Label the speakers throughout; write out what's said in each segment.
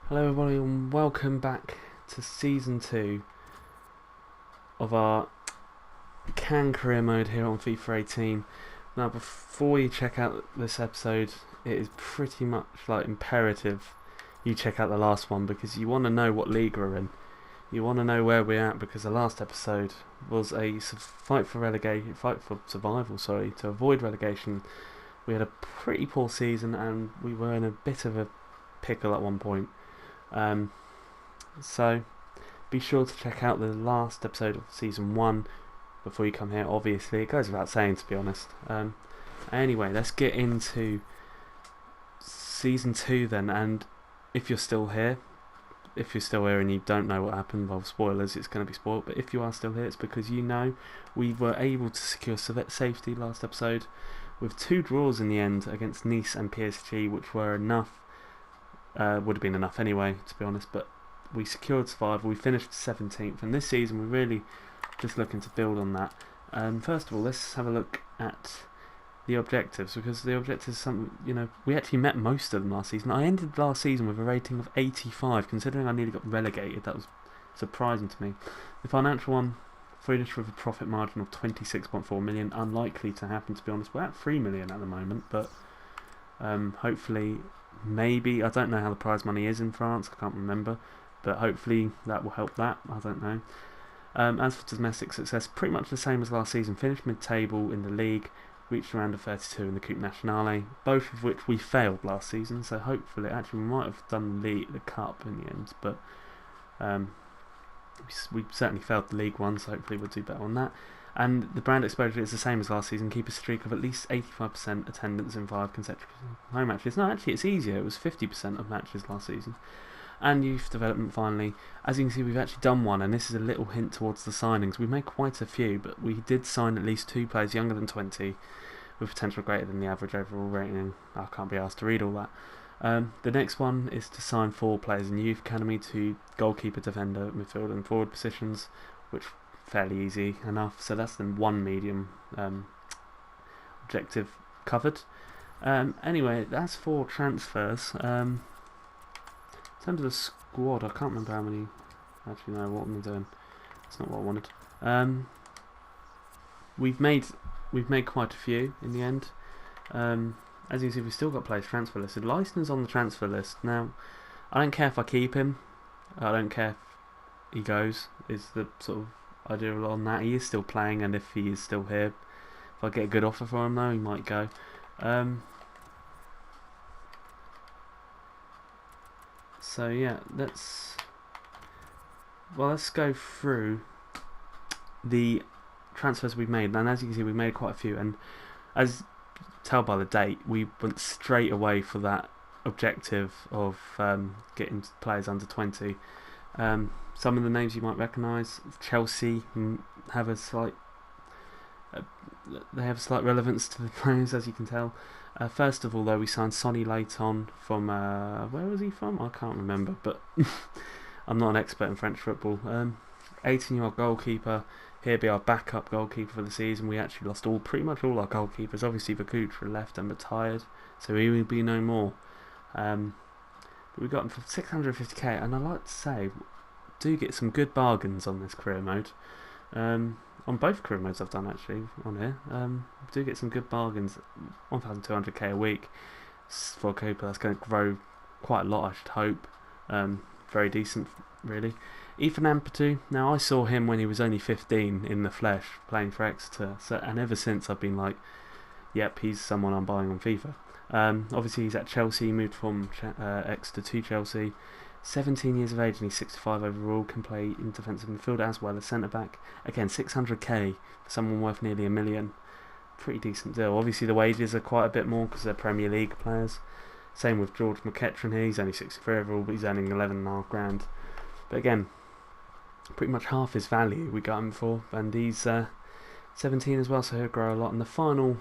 Speaker 1: Hello everybody and welcome back to Season 2 of our Caen career mode here on FIFA 18. Now before you check out this episode, it is pretty much like imperative you check out the last one because you want to know what league we're in. You want to know where we're at because the last episode was a fight for survival, to avoid relegation. We had a pretty poor season and we were in a bit of a pickle at one point. So be sure to check out the last episode of season 1 before you come here. Obviously it goes without saying, to be honest. Anyway, let's get into season 2 then. And if you're still here and you don't know what happened, well, spoilers, it's going to be spoiled, but if you are still here, it's because you know we were able to secure safety last episode with 2 draws in the end against Nice and PSG, which were enough. Would have been enough anyway, to be honest, but we secured survival. We finished 17th, and this season we're really just looking to build on that. First of all, let's have a look at the objectives, because the objectives, we actually met most of them last season. I ended last season with a rating of 85, considering I nearly got relegated. That was surprising to me. The financial one, finished with a profit margin of 26.4 million. Unlikely to happen, to be honest. We're at 3 million at the moment, but hopefully. Maybe, I don't know how the prize money is in France, I can't remember, but hopefully that will help that, I don't know. As for domestic success, pretty much the same as last season. Finished mid-table in the league, reached around a 32 in the Coupe Nationale, both of which we failed last season, so hopefully, actually we might have done the Cup in the end, but we certainly failed the League one, so hopefully we'll do better on that. And the brand exposure is the same as last season. Keep a streak of at least 85% attendance in 5 consecutive home matches. No, actually it's easier. It was 50% of matches last season. And youth development finally. As you can see, we've actually done one, and this is a little hint towards the signings. We've made quite a few, but we did sign at least 2 players younger than 20 with potential greater than the average overall rating. I can't be asked to read all that. The next one is to sign 4 players in the youth academy to goalkeeper, defender, midfield and forward positions, which fairly easy enough, so that's the one medium objective covered. Anyway, that's 4 transfers. In terms of the squad, I can't remember how many. Actually, no, what am I doing? That's not what I wanted. We've made quite a few in the end. As you can see, we've still got players transfer listed. Leistner's on the transfer list now. I don't care if I keep him. I don't care if he goes. Is the sort of idea on that. He is still playing, and if he is still here, if I get a good offer for him though, he might go. So yeah, let's go through the transfers we've made. And as you can see, we've made quite a few, and as tell by the date, we went straight away for that objective of getting players under 20. Some of the names you might recognise. Chelsea have a slight relevance to the players, as you can tell. First of all, though, we signed Sonny Layton from where was he from? I can't remember, but I'm not an expert in French football. 18-year-old goalkeeper. He'll be our backup goalkeeper for the season. We actually lost pretty much all our goalkeepers. Obviously, Vakutra left and retired, so he will be no more. But we got him for 650k, and I like to say, do get some good bargains on this career mode. On both career modes I've done actually on here. Do get some good bargains. 1,200k a week for a keeper. That's going to grow quite a lot, I should hope. Very decent, really. Ethan Ampadu. Now I saw him when he was only 15 in the flesh playing for Exeter, and ever since I've been like, yep, he's someone I'm buying on FIFA. Obviously he's at Chelsea. He moved from Exeter to Chelsea. 17 years of age and he's 65 overall, can play in defensive midfield as well as centre back. Again, 600k for someone worth nearly $1 million. Pretty decent deal. Obviously the wages are quite a bit more because they're Premier League players. Same with George McEachran here. He's only 63 overall, but he's earning 11.5 grand. But again, pretty much half his value we got him for, and he's 17 as well, so he'll grow a lot. And the final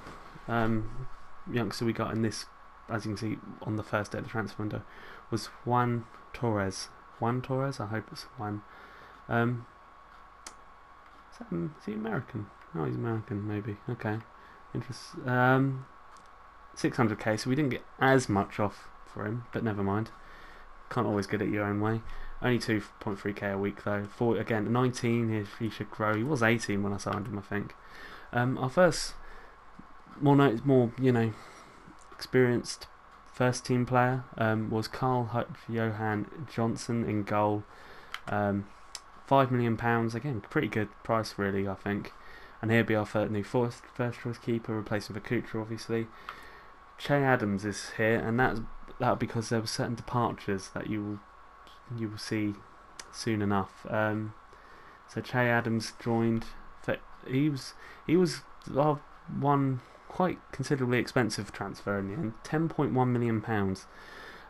Speaker 1: youngster we got in this, as you can see on the first day of the transfer window, was Juan Torres. I hope it's Juan. Is he American? Oh, he's American, maybe. Okay. Interesting. 600k, so we didn't get as much off for him, but never mind. can't always get it your own way. Only 2.3k a week though. Again, 19, he should grow. He was 18 when I signed him, I think. Our first, more experienced first team player was Carl Johan Johnson in goal. £5 million, again, pretty good price really, I think. And he'll be our new first choice keeper, replacing for Kuchar, obviously. Che Adams is here, and that'll because there were certain departures that you will see soon enough. So Che Adams joined. He was one quite considerably expensive transfer in the end, £10.1 million.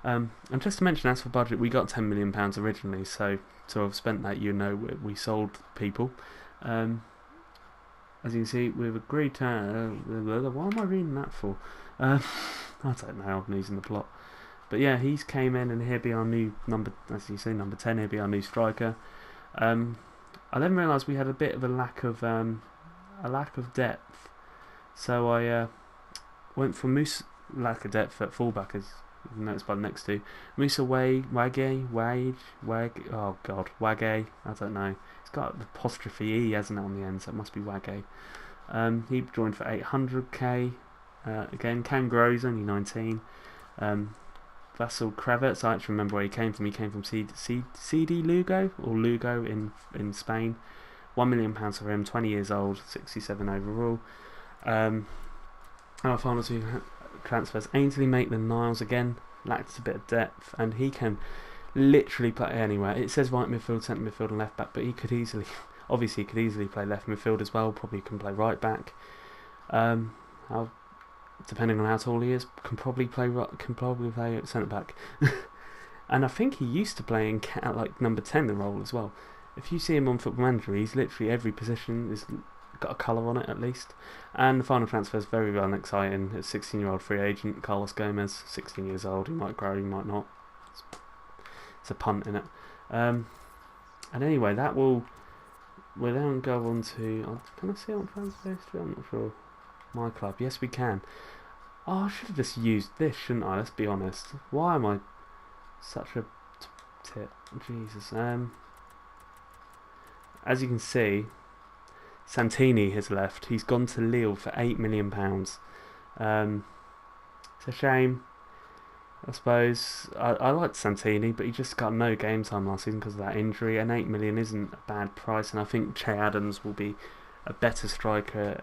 Speaker 1: And just to mention, as for budget, we got £10 million originally, so I've spent that. We sold people. As you can see, we've agreed to. What am I reading that for? I don't know. I'm losing the plot. But yeah, he's came in, and he'll be our new number 10. He'll be our new striker. I then realised we had a bit of a lack of depth, so I went for lack of depth at fullback, as you can notice by the next two. Musa Wage. Oh God, Wage. I don't know. It's got an apostrophe E, hasn't it, on the end, so it must be Wage. He joined for 800k. Again, can grow. He's only 19. Vasil Kravets, I actually remember where he came from. He came from CD Lugo in Spain. £1 million for him. 20 years old. 67 overall. Our final two transfers: Ainsley Maitland-Niles, again lacked a bit of depth, and he can literally play anywhere. It says right midfield, centre midfield, and left back, but he could easily play left midfield as well. Probably can play right back. Depending on how tall he is, can probably play centre back. And I think he used to play in like number 10 the role as well. If you see him on Football Manager, he's literally every position is got a colour on it at least. And the final transfer is very, very exciting. It's 16-year-old free agent Carlos Gomez, 16 years old. He might grow, he might not. It's a punt in it. And anyway, we'll then go on to. Can I see it on transfer history? I'm not sure. My club, yes, we can. Oh, I should have just used this, shouldn't I? Let's be honest. Why am I such a tit? Jesus. As you can see, Santini has left. He's gone to Lille for £8 million. It's a shame, I suppose. I liked Santini, but he just got no game time last season because of that injury. And £8 million isn't a bad price, and I think Che Adams will be a better striker,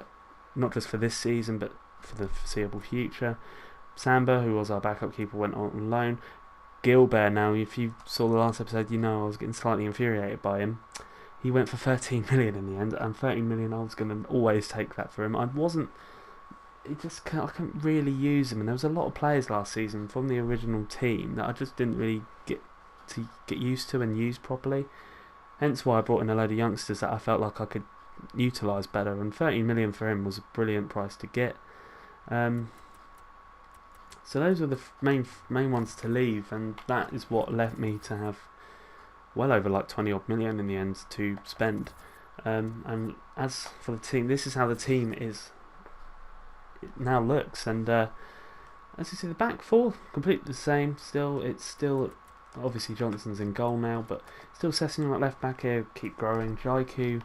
Speaker 1: not just for this season, but for the foreseeable future. Samba, who was our backup keeper, went on loan. Gilbert, now, if you saw the last episode, you know I was getting slightly infuriated by him. He went for 13 million in the end, and 13 million, I was going to always take that for him. I couldn't really use him, and there was a lot of players last season from the original team that I just didn't really get used to and use properly. Hence why I brought in a load of youngsters that I felt like I could utilise better, and 13 million for him was a brilliant price to get. So those are the main ones to leave, and that is what led me to have well over like 20 odd million in the end to spend. And as for the team, this is how the team it now looks, and as you see, the back four completely the same. It's still obviously Johnson's in goal now, but still Sessegnon at left back here, keep growing. Jaiku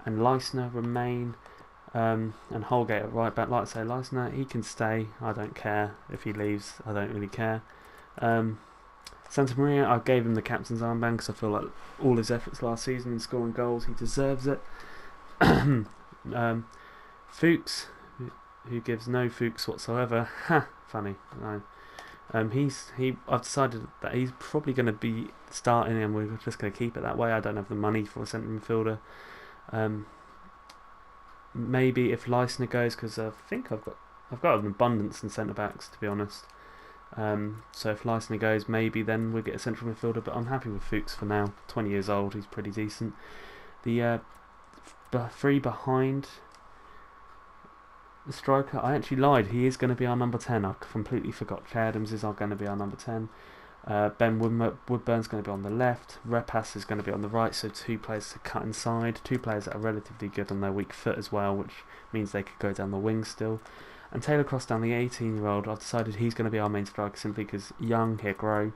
Speaker 1: and Leisner remain, and Holgate at right back. Like I say, Leisner, he can stay. I don't care if he leaves. I don't really care. Santa Maria, I gave him the captain's armband because I feel like all his efforts last season in scoring goals, he deserves it. Fuchs, who gives no Fuchs whatsoever. Ha, funny. No. I've decided that he's probably going to be starting, and we're just going to keep it that way. I don't have the money for a centre midfielder. Maybe if Leisner goes, because I think I've got an abundance in centre backs, to be honest. So if Leisner goes, maybe then we'll get a central midfielder, but I'm happy with Fuchs for now. 20 years old, he's pretty decent. The three behind the striker, I actually lied, he is going to be our number 10. I completely forgot. Che Adams is going to be our number 10. Ben Woodburn's going to be on the left. Repas is going to be on the right, so two players to cut inside. Two players that are relatively good on their weak foot as well, which means they could go down the wing still. And Taylor Cross down the 18-year-old, I've decided he's going to be our main striker simply because young, he'll grow.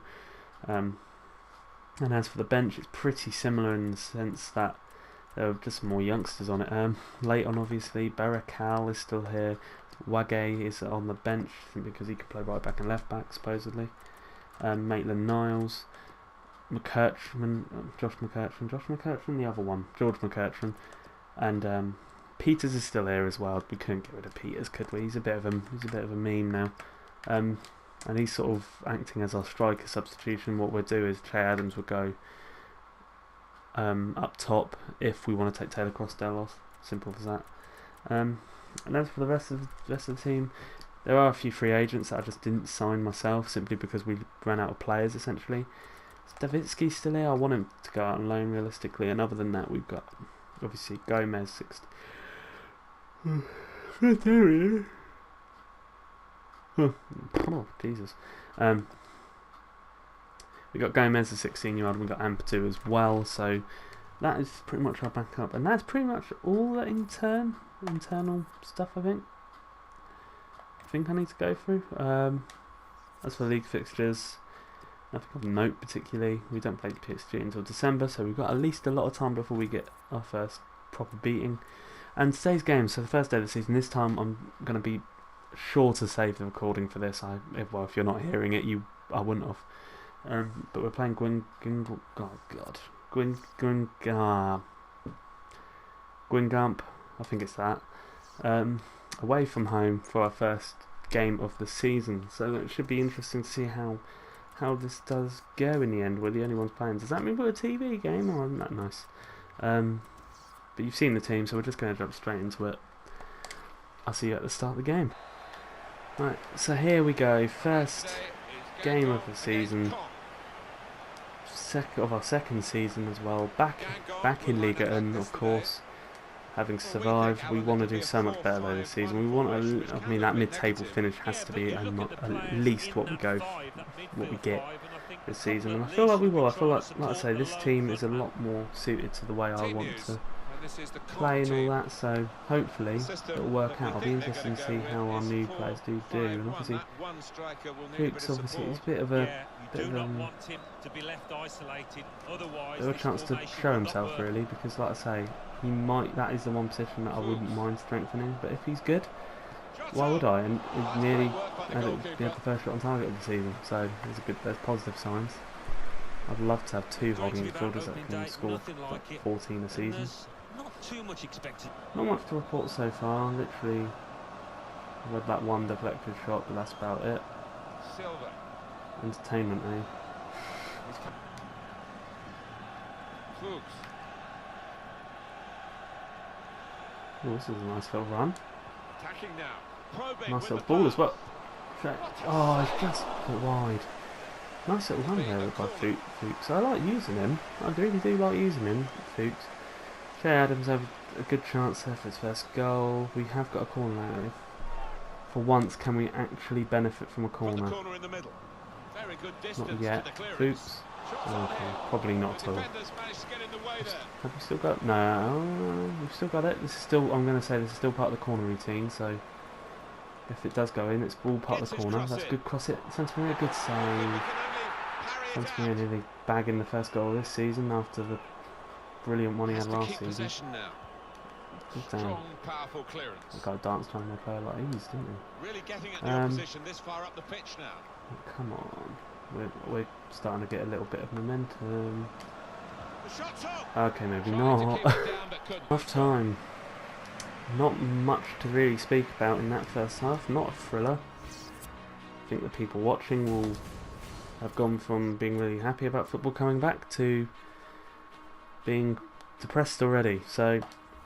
Speaker 1: And as for the bench, it's pretty similar in the sense that there are just more youngsters on it. Leighton, obviously, Baracal is still here. Wage is on the bench because he could play right back and left back, supposedly. Maitland-Niles, Josh McKerchman, the other one, George McKerchman, and Peters is still here as well. We couldn't get rid of Peters, could we? He's a bit of a meme now, and he's sort of acting as our striker substitution. What we'll do is Che Adams will go up top if we want to take Taylor Crossdale off. Simple as that. And as for the rest of the team, there are a few free agents that I just didn't sign myself simply because we ran out of players essentially. Stavitsky's still here. I want him to go out on loan realistically, and other than that we've got obviously Gomez 60. Oh Jesus. We got Gomez, the 16-year-old, and we got Ampadu as well. So that is pretty much our backup, and that's pretty much all the internal stuff. I think I need to go through. As for league fixtures, nothing of note particularly. We don't play PSG until December, so we've got at least a lot of time before we get our first proper beating. And today's game, so the first day of the season. This time I'm going to be sure to save the recording for this. If you're not hearing it, I wouldn't have. But we're playing Guingamp, I think it's that. Away from home for our first game of the season. So it should be interesting to see how this does go in the end. We're the only ones playing. Does that mean we're a TV game? Oh, isn't that nice? But you've seen the team, so we're just going to jump straight into it. I'll see you at the start of the game. Right, so here we go. First game of the season. Of our second season as well. Back in Liga, and of course, having survived, we want to do so much better though this season. We want that mid-table finish has to be at least what we get this season, and I feel like we will. I feel like I say, this team is a lot more suited to the way I want to play and all that. So hopefully it'll work out. I'll be interested to see how our new players do. And obviously, Fuchs obviously is a bit of a chance to show himself really, because like I say, that is the one position that I wouldn't mind strengthening. But if he's good, why would I? And he nearly had the first shot on target of the season, so there's positive signs. I'd love to have two holding midfielders that can score like 14 a season. Not much to report so far. Literally, I've had that one deflected shot, but that's about it. Entertainment, eh? Oh, this is a nice little run. Nice little ball as well. Oh, it's just a bit wide. Nice little run there by Fuchs. I like using him. I really do like using him, Fuchs. Che Adams have a good chance there for his first goal. We have got a corner now. For once, can we actually benefit from a corner? Not yet. Fuchs. Okay, probably not at all. Have we still got? No, we've still got it. This is still. I'm going to say this is still part of the corner routine. So if it does go in, it's all part of the corner. That's good. Cross it. Santamir, good save. Santamir nearly bagging the first goal this season after the brilliant one he had last season. Damn. That guy danced trying to play a lot of ease, didn't he?
Speaker 2: Really getting at the opposition this far up the pitch now.
Speaker 1: Come on. We're starting to get a little bit of momentum. Okay, maybe not. Enough time. Not much to really speak about in that first half. Not a thriller. I think the people watching will have gone from being really happy about football coming back to being depressed already. So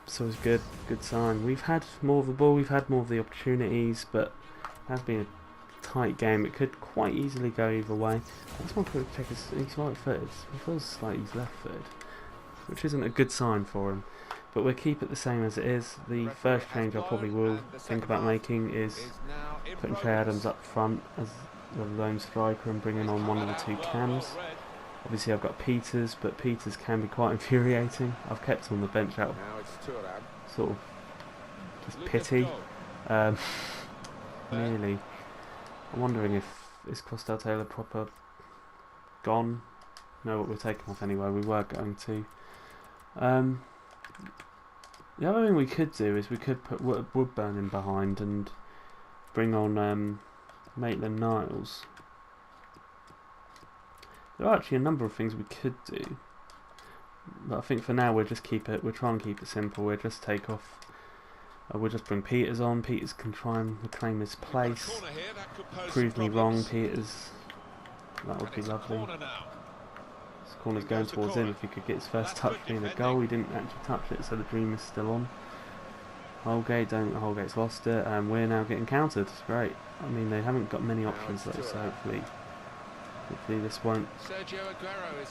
Speaker 1: it's good sign. We've had more of the ball, we've had more of the opportunities, but it has been a tight game. It could quite easily go either way. I just want to check he's right footed. He feels like he's left footed, which isn't a good sign for him. But we'll keep it the same as it is. The first change I probably will think about making is putting Che Adams up front as the lone striker and bringing on one of the two cams. Obviously I've got Peters, but Peters can be quite infuriating. I've kept him on the bench out of sort of just pity. Really. I'm wondering if is Crossdale Taylor proper gone? know what we're taking off anyway. We were going to. The other thing we could do is we could put Woodburn in behind and bring on Maitland-Niles. There are actually a number of things we could do, but I think for now we'll just keep it. We'll try and keep it simple. We'll just take off. We'll just bring Peters on. Peters can try and reclaim his place. Prove me wrong, Peters. That would be lovely. This corner's going towards him. If he could get his first touch being a goal, he didn't actually touch it, so the dream is still on. Holgate's lost it, and we're now getting countered. It's great. I mean, they haven't got many options though, so hopefully this won't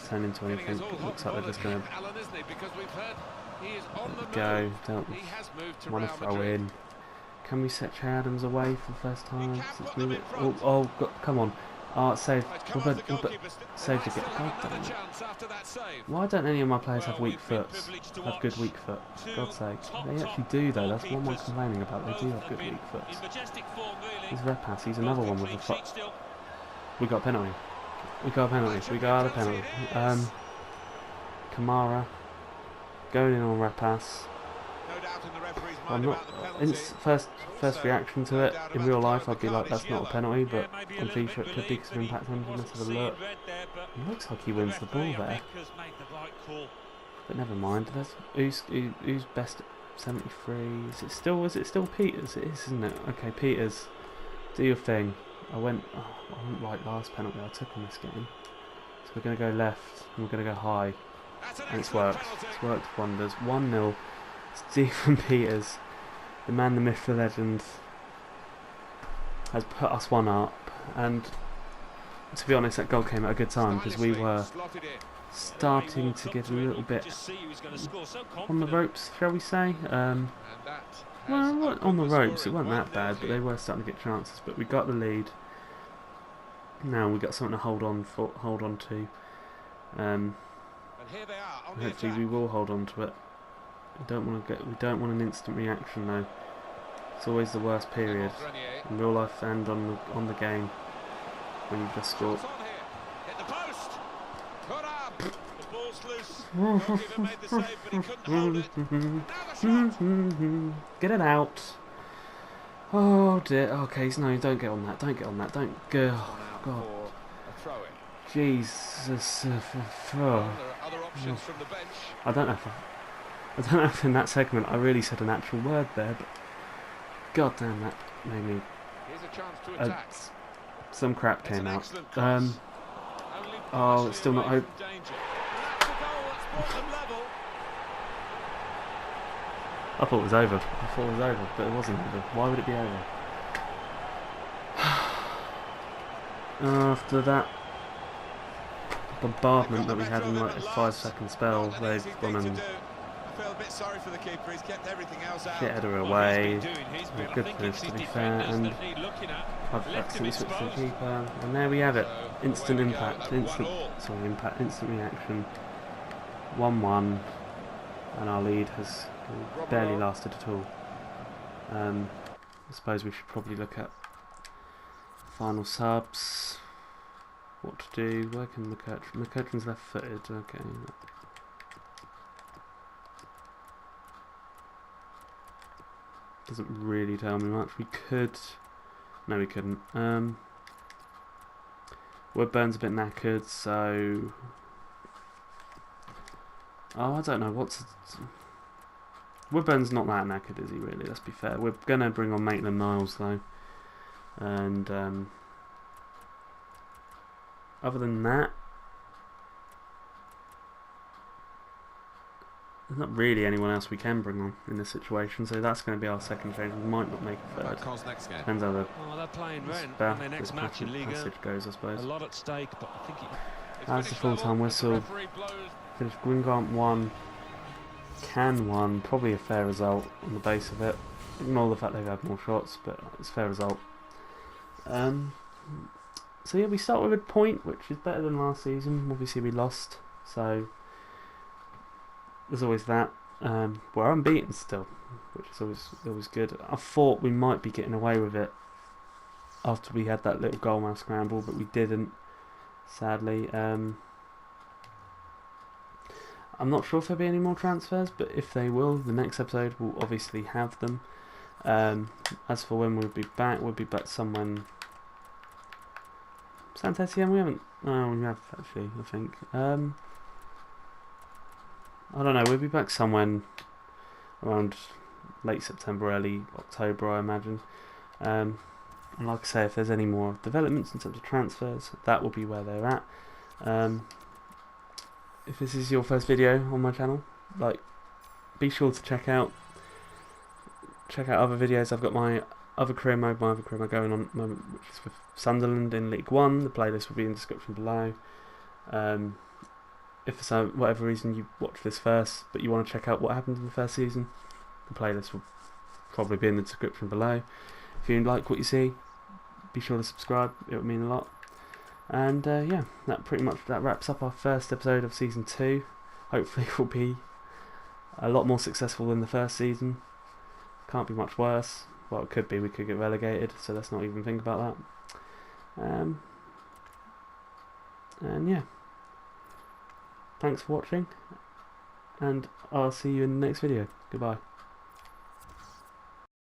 Speaker 1: turn into anything. It looks like they're just going to go. Want to throw in. Can we set Che Adams away for the first time since we were... come on. Save. Save to get... God damn it. Why don't any of my players have weak foot? Have good weak foot? For God's sake. They actually do though, that's what I'm complaining about. They do have good weak foot. He's Repass, he's another one with a foot. We got a penalty. We got a penalty. Kamara going in on Repass. I'm not. First reaction to it in real life, I'd be like, that's not a penalty, but on FIFA it could be because of impact engine. Let's have a look. It looks like he wins the ball there, but never mind. Who's best at 73? Is it still Peters? It is, isn't it? Okay, Peters, do your thing. I went right last penalty I took in this game. So we're going to go left and we're going to go high. And it's worked. It's worked wonders. 1-0. Stephen Peters, the man, the myth, the legend, has put us one up. And to be honest, that goal came at a good time because we were starting to get a little bit on the ropes, shall we say. Well, on the ropes, it wasn't that bad, but they were starting to get chances. But we got the lead. Now we got something to hold on to. Hopefully we will hold on to it. We don't want an instant reaction though. It's always the worst period in real life and on the game when you just scored. Get it out. Oh dear. Okay, no, don't get on that. Don't get on that. Don't go. Oh, God. Jesus. I don't know if in that segment I really said an actual word there, but god damn, that made me... some crap came out. Oh, it's still not hope. I thought it was over. But it wasn't over. Why would it be over? After that bombardment that we had in like a 5-second spell, they've gone and shit header away. Good finish, to be fair, and I've accidentally switched to the keeper, and there we have it. Instant reaction. 1-1, and our lead has barely lasted at all. I suppose we should probably look at final subs. What to do? Where can McCutcheon's left-footed? Okay. Doesn't really tell me much. We could. No, we couldn't. Woodburn's a bit knackered, so. Oh, I don't know. Woodburn's not that knackered, is he really? Let's be fair. We're gonna bring on Maitland-Niles though, and other than that, there's not really anyone else we can bring on in this situation, so that's going to be our second change. We might not make a third. Depends how the next match in passage goes, I suppose. A lot at stake, but I think that's the full-time whistle. Finished Gwingant 1, Caen 1, probably a fair result on the base of it. Ignore the fact they've had more shots, but it's a fair result. So yeah, we start with a point, which is better than last season. Obviously we lost, so there's always that. We're unbeaten still, which is always good. I thought we might be getting away with it after we had that little goalmouth scramble, but we didn't, sadly. I'm not sure if there'll be any more transfers, but if they will, the next episode will obviously have them. As for when we'll be back someone. Saint Etienne, we haven't. No, we have actually, I think. I don't know. We'll be back somewhere around late September, early October, I imagine. And like I say, if there's any more developments in terms of transfers, that will be where they're at. If this is your first video on my channel, be sure to check out other videos. I've got my other career mode going on at the moment, which is with Sunderland in League One. The playlist will be in the description below. If for some whatever reason you watch this first, but you want to check out what happened in the first season, the playlist will probably be in the description below. If you like what you see, be sure to subscribe. It would mean a lot. And yeah, that wraps up our first episode of season 2. Hopefully it will be a lot more successful than the first season. Can't be much worse. Well, it could be. We could get relegated, so let's not even think about that. And yeah, thanks for watching, and I'll see you in the next video. Goodbye.